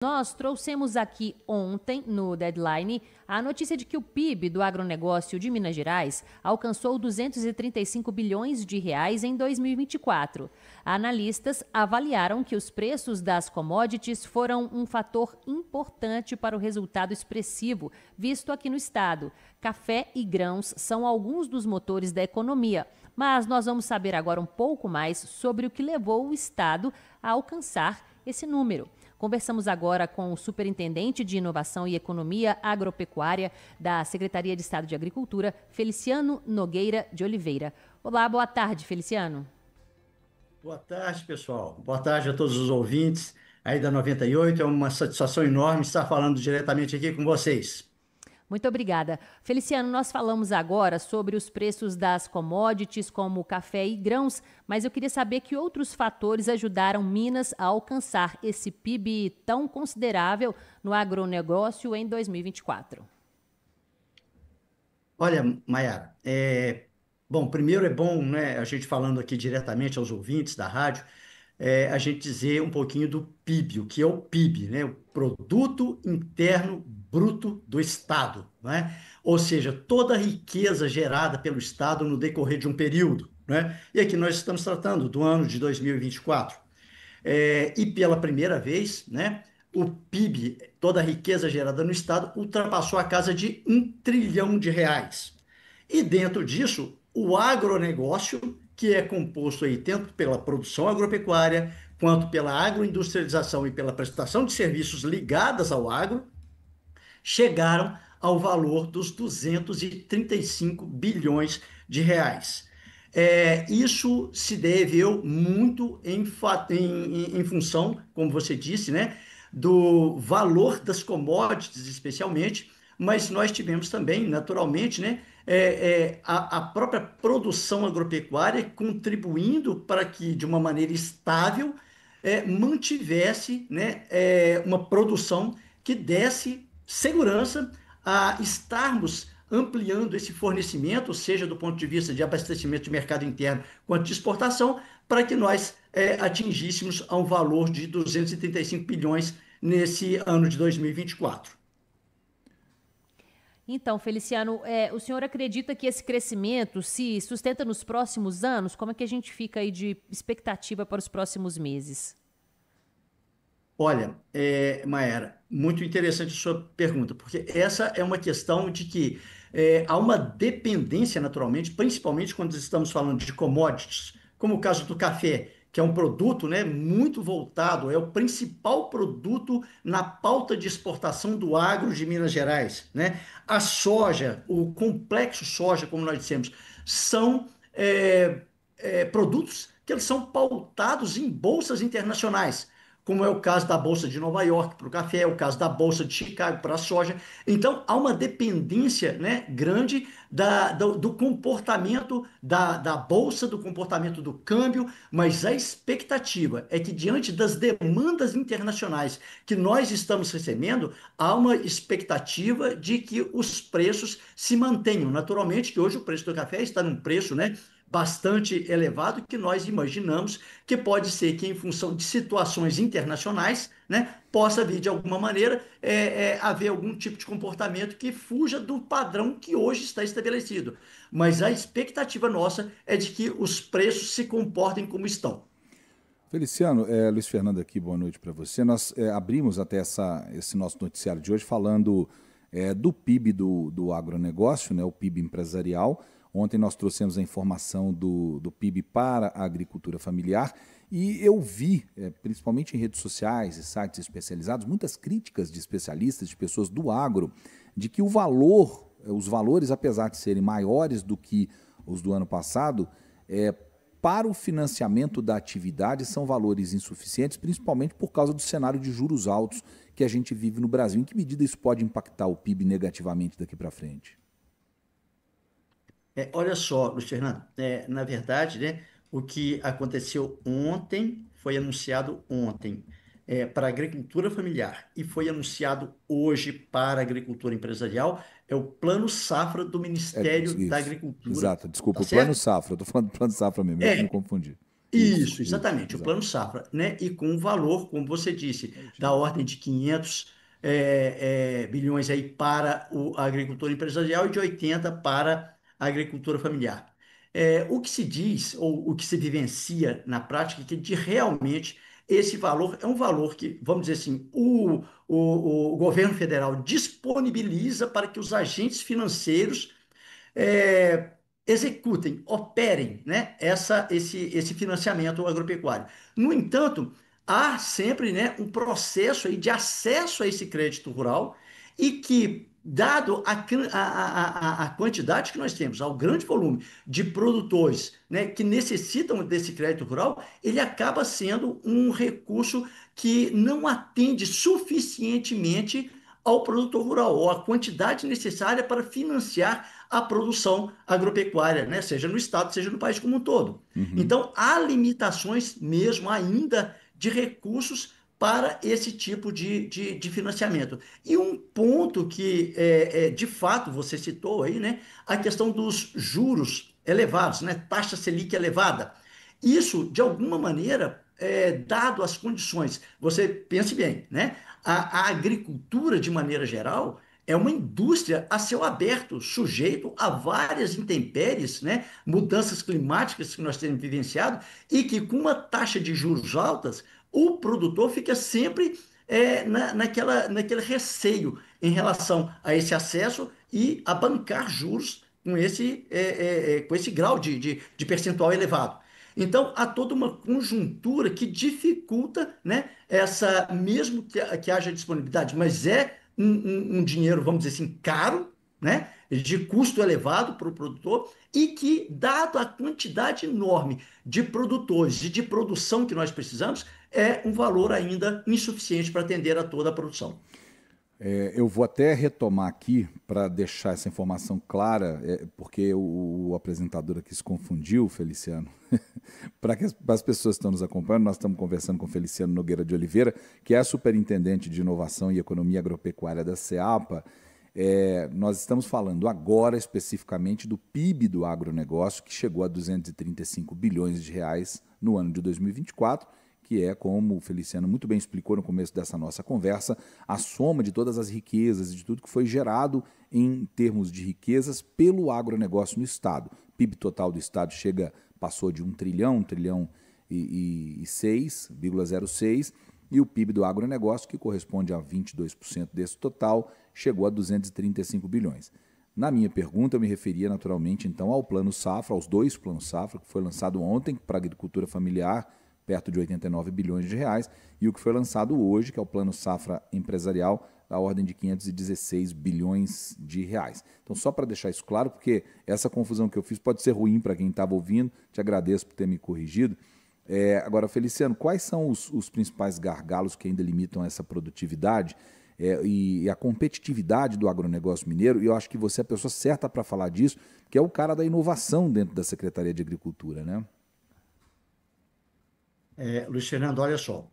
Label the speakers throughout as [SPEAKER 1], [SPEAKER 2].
[SPEAKER 1] Nós trouxemos aqui ontem, no Deadline, a notícia de que o PIB do agronegócio de Minas Gerais alcançou 235 bilhões de reais em 2024. Analistas avaliaram que os preços das commodities foram um fator importante para o resultado expressivo visto aqui no estado. Café e grãos são alguns dos motores da economia, mas nós vamos saber agora um pouco mais sobre o que levou o estado a alcançar esse número. Conversamos agora com o Superintendente de Inovação e Economia Agropecuária da Secretaria de Estado de Agricultura, Feliciano Nogueira de Oliveira. Olá, boa tarde, Feliciano.
[SPEAKER 2] Boa tarde, pessoal. Boa tarde a todos os ouvintes aí da 98. É uma satisfação enorme estar falando diretamente aqui com vocês.
[SPEAKER 1] Muito obrigada. Feliciano, nós falamos agora sobre os preços das commodities, como café e grãos, mas eu queria saber que outros fatores ajudaram Minas a alcançar esse PIB tão considerável no agronegócio em 2024.
[SPEAKER 2] Olha, Mayara, bom, primeiro é bom, né, a gente falando aqui diretamente aos ouvintes da rádio, a gente dizer um pouquinho do PIB, o que é o PIB, né? O Produto Interno Bruto do Estado, né? Ou seja, toda a riqueza gerada pelo Estado no decorrer de um período, né? E aqui nós estamos tratando do ano de 2024. E pela primeira vez, né, o PIB, toda a riqueza gerada no Estado, ultrapassou a casa de R$ 1 trilhão. E dentro disso, o agronegócio, que é composto aí tanto pela produção agropecuária, quanto pela agroindustrialização e pela prestação de serviços ligadas ao agro, chegaram ao valor dos 235 bilhões de reais. Isso se deveu muito em função, como você disse, né, do valor das commodities, especialmente, mas nós tivemos também, naturalmente, né, a própria produção agropecuária contribuindo para que, de uma maneira estável, mantivesse, né, uma produção que desse segurança a estarmos ampliando esse fornecimento, seja do ponto de vista de abastecimento de mercado interno quanto de exportação, para que nós atingíssemos a um valor de 235 bilhões nesse ano de 2024.
[SPEAKER 1] Então, Feliciano, o senhor acredita que esse crescimento se sustenta nos próximos anos? Como é que a gente fica aí de expectativa para os próximos meses?
[SPEAKER 2] Olha, Maera, muito interessante a sua pergunta, porque essa é uma questão de que há uma dependência, naturalmente, principalmente quando estamos falando de commodities, como o caso do café, que é um produto, né, muito voltado, é o principal produto na pauta de exportação do agro de Minas Gerais, né? A soja, o complexo soja, como nós dissemos, são produtos que eles são pautados em bolsas internacionais, como é o caso da Bolsa de Nova York para o café, o caso da Bolsa de Chicago para a soja. Então, há uma dependência, né, grande do comportamento da Bolsa, do comportamento do câmbio, mas a expectativa é que, diante das demandas internacionais que nós estamos recebendo, há uma expectativa de que os preços se mantenham. Naturalmente, que hoje o preço do café está num preço, né, bastante elevado, que nós imaginamos que pode ser que, em função de situações internacionais, né, possa vir de alguma maneira haver algum tipo de comportamento que fuja do padrão que hoje está estabelecido. Mas a expectativa nossa é de que os preços se comportem como estão.
[SPEAKER 3] Feliciano, Luiz Fernando aqui, boa noite para você. Nós abrimos até esse nosso noticiário de hoje falando do PIB do agronegócio, né, o PIB empresarial. Ontem nós trouxemos a informação do PIB para a agricultura familiar e eu vi, principalmente em redes sociais e sites especializados, muitas críticas de especialistas, de pessoas do agro, de que os valores, apesar de serem maiores do que os do ano passado, para o financiamento da atividade são valores insuficientes, principalmente por causa do cenário de juros altos que a gente vive no Brasil. Em que medida isso pode impactar o PIB negativamente daqui para frente?
[SPEAKER 2] Olha só, Luiz Fernando, na verdade, né, o que aconteceu ontem foi anunciado ontem para a agricultura familiar e foi anunciado hoje para a agricultura empresarial, é o Plano Safra do Ministério da
[SPEAKER 3] Isso,
[SPEAKER 2] Agricultura,
[SPEAKER 3] exato, desculpa,
[SPEAKER 2] tá
[SPEAKER 3] o Plano
[SPEAKER 2] certo?
[SPEAKER 3] Safra, eu estou falando do Plano Safra mesmo, eu que me
[SPEAKER 2] É,
[SPEAKER 3] confundi.
[SPEAKER 2] Isso,
[SPEAKER 3] Isso,
[SPEAKER 2] exatamente, o
[SPEAKER 3] exato.
[SPEAKER 2] Plano Safra, né? E com um valor, como você disse, da ordem de 500 bilhões aí para a agricultura empresarial e de 80 para a agricultura familiar. O que se diz, ou o que se vivencia na prática, é que realmente esse valor é um valor que, vamos dizer assim, o governo federal disponibiliza para que os agentes financeiros é, executem, operem, né, esse financiamento agropecuário. No entanto, há sempre, né, um processo aí de acesso a esse crédito rural e que, dado a quantidade que nós temos, ao grande volume de produtores, né, que necessitam desse crédito rural, ele acaba sendo um recurso que não atende suficientemente ao produtor rural, ou a quantidade necessária para financiar a produção agropecuária, né? Seja no estado, seja no país como um todo.
[SPEAKER 3] Uhum.
[SPEAKER 2] Então, há limitações mesmo ainda de recursos para esse tipo de financiamento. E um ponto que, de fato, você citou aí, né? A questão dos juros elevados, né? Taxa Selic elevada. Isso, de alguma maneira, dado as condições, você pense bem, né? A agricultura, de maneira geral, é uma indústria a céu aberto, sujeito a várias intempéries, né? Mudanças climáticas que nós temos vivenciado e que, com uma taxa de juros altas, o produtor fica sempre naquele receio em relação a esse acesso e a bancar juros com esse grau de percentual elevado. Então, há toda uma conjuntura que dificulta, né, mesmo que haja disponibilidade, mas é um dinheiro, vamos dizer assim, caro, né, de custo elevado para o produtor e que, dado a quantidade enorme de produtores e de produção que nós precisamos, é um valor ainda insuficiente para atender a toda a produção.
[SPEAKER 3] Eu vou até retomar aqui para deixar essa informação clara, porque o apresentador aqui se confundiu, Feliciano. Para as pessoas que estão nos acompanhando, nós estamos conversando com Feliciano Nogueira de Oliveira, que é a superintendente de Inovação e Economia Agropecuária da SEAPA. Nós estamos falando agora especificamente do PIB do agronegócio, que chegou a 235 bilhões de reais no ano de 2024, que é, como o Feliciano muito bem explicou no começo dessa nossa conversa, a soma de todas as riquezas e de tudo que foi gerado em termos de riquezas pelo agronegócio no Estado. O PIB total do Estado passou de 1 trilhão e 6,06, e o PIB do agronegócio, que corresponde a 22% desse total, chegou a 235 bilhões. Na minha pergunta, eu me referia naturalmente então ao Plano Safra, aos dois Planos Safra, que foi lançado ontem para a agricultura familiar, perto de 89 bilhões de reais, e o que foi lançado hoje, que é o Plano Safra Empresarial, da ordem de 516 bilhões de reais. Então, só para deixar isso claro, porque essa confusão que eu fiz pode ser ruim para quem estava ouvindo, te agradeço por ter me corrigido. Agora, Feliciano, quais são os principais gargalos que ainda limitam essa produtividade e a competitividade do agronegócio mineiro? E eu acho que você é a pessoa certa para falar disso, que é o cara da inovação dentro da Secretaria de Agricultura, né?
[SPEAKER 2] Luiz Fernando, olha só,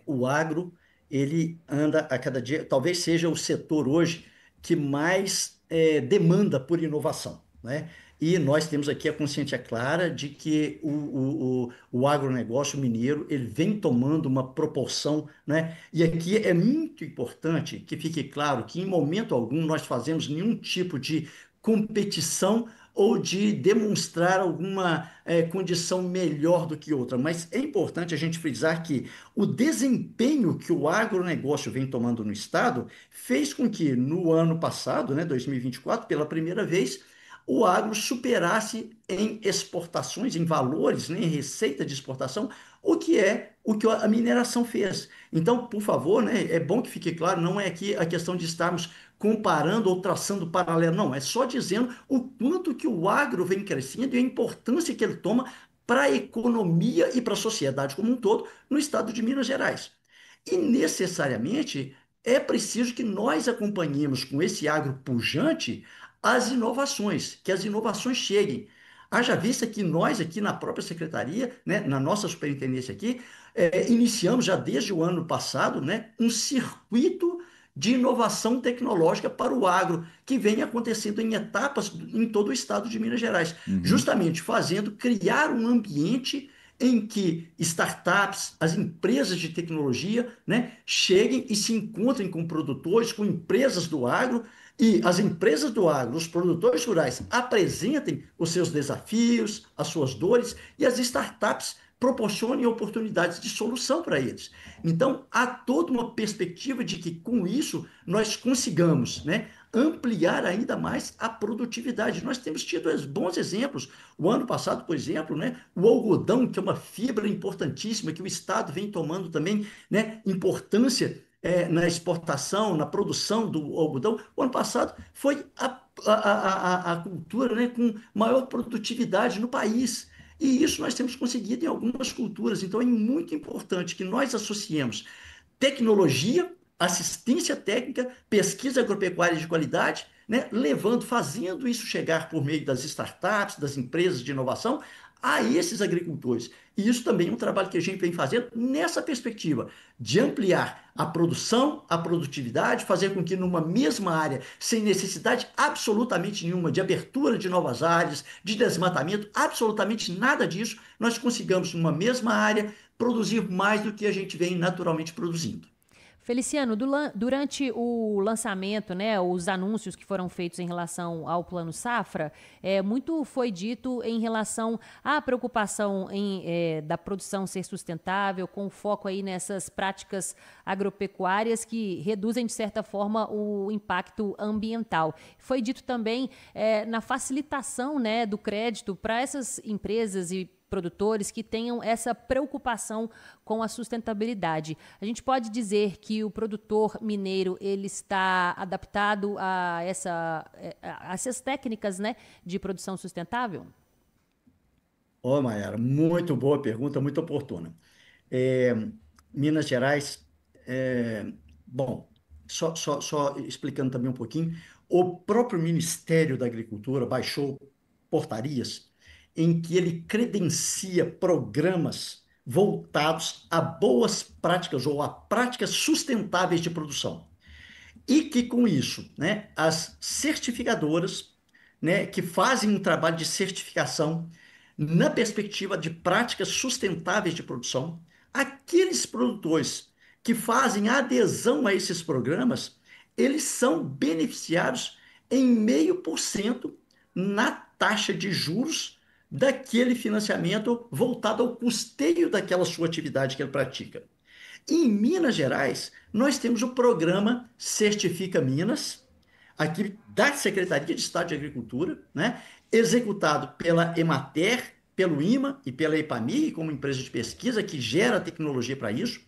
[SPEAKER 2] o agro, ele anda a cada dia, talvez seja o setor hoje que mais demanda por inovação, né? E nós temos aqui a consciência clara de que o agronegócio mineiro, ele vem tomando uma proporção, né? E aqui é muito importante que fique claro que em momento algum nós fazemos nenhum tipo de competição ou de demonstrar alguma condição melhor do que outra, mas é importante a gente frisar que o desempenho que o agronegócio vem tomando no Estado fez com que, no ano passado, né, 2024, pela primeira vez, o agro superasse em exportações, em valores, né, em receita de exportação, o que a mineração fez. Então, por favor, né, é bom que fique claro, não é aqui a questão de estarmos comparando ou traçando paralelo, não, é só dizendo o quanto que o agro vem crescendo e a importância que ele toma para a economia e para a sociedade como um todo no estado de Minas Gerais. E necessariamente é preciso que nós acompanhemos com esse agro pujante as inovações, que as inovações cheguem. Haja vista que nós aqui na própria secretaria, né, na nossa superintendência aqui, iniciamos já desde o ano passado, né, um circuito de inovação tecnológica para o agro, que vem acontecendo em etapas em todo o estado de Minas Gerais,
[SPEAKER 3] Uhum.
[SPEAKER 2] justamente criar um ambiente em que startups, as empresas de tecnologia, né, cheguem e se encontrem com produtores, com empresas do agro, e as empresas do agro, os produtores rurais, apresentem os seus desafios, as suas dores, e as startups proporcionem oportunidades de solução para eles. Então, há toda uma perspectiva de que, com isso, nós consigamos, né, ampliar ainda mais a produtividade. Nós temos tido bons exemplos. O ano passado, por exemplo, né, o algodão, que é uma fibra importantíssima, que o Estado vem tomando também, né, importância na exportação, na produção do algodão. O ano passado foi a cultura, né, com maior produtividade no país. E isso nós temos conseguido em algumas culturas. Então, é muito importante que nós associemos tecnologia, assistência técnica, pesquisa agropecuária de qualidade, né, fazendo isso chegar por meio das startups, das empresas de inovação, a esses agricultores. E isso também é um trabalho que a gente vem fazendo nessa perspectiva de ampliar a produção, a produtividade, fazer com que numa mesma área, sem necessidade absolutamente nenhuma de abertura de novas áreas, de desmatamento, absolutamente nada disso, nós consigamos numa mesma área produzir mais do que a gente vem naturalmente produzindo.
[SPEAKER 1] Feliciano, durante o lançamento, né, os anúncios que foram feitos em relação ao Plano Safra, muito foi dito em relação à preocupação da produção ser sustentável, com foco aí nessas práticas agropecuárias que reduzem, de certa forma, o impacto ambiental. Foi dito também na facilitação, né, do crédito para essas empresas e produtores que tenham essa preocupação com a sustentabilidade. A gente pode dizer que o produtor mineiro ele está adaptado a essas técnicas, né, de produção sustentável?
[SPEAKER 2] Ô, Mayara, muito boa pergunta, muito oportuna. É, Minas Gerais, bom, só explicando também um pouquinho, o próprio Ministério da Agricultura baixou portarias em que ele credencia programas voltados a boas práticas ou a práticas sustentáveis de produção. E que com isso, né, as certificadoras, né, que fazem um trabalho de certificação na perspectiva de práticas sustentáveis de produção, aqueles produtores que fazem adesão a esses programas, eles são beneficiados em 0,5% na taxa de juros daquele financiamento voltado ao custeio daquela sua atividade que ele pratica. Em Minas Gerais, nós temos o programa Certifica Minas, aqui da Secretaria de Estado de Agricultura, né? Executado pela Emater, pelo IMA e pela EPAMI, como empresa de pesquisa que gera tecnologia para isso.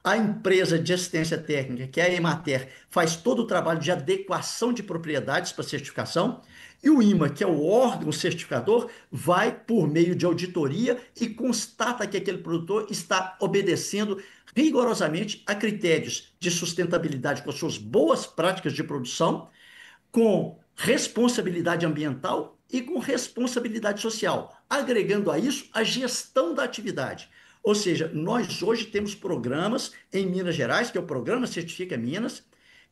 [SPEAKER 2] A empresa de assistência técnica, que é a Emater, faz todo o trabalho de adequação de propriedades para certificação. E o IMA, que é o órgão certificador, vai por meio de auditoria e constata que aquele produtor está obedecendo rigorosamente a critérios de sustentabilidade com as suas boas práticas de produção, com responsabilidade ambiental e com responsabilidade social, agregando a isso a gestão da atividade. Ou seja, nós hoje temos programas em Minas Gerais, que é o Programa Certifica Minas,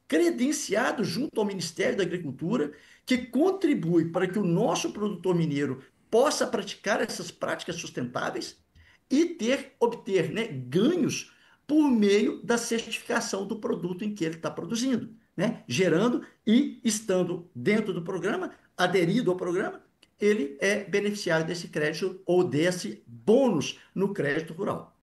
[SPEAKER 2] credenciado junto ao Ministério da Agricultura, que contribui para que o nosso produtor mineiro possa praticar essas práticas sustentáveis e obter, né, ganhos por meio da certificação do produto em que ele está produzindo, né? Gerando e estando dentro do programa, aderido ao programa, ele é beneficiário desse crédito ou desse bônus no crédito rural.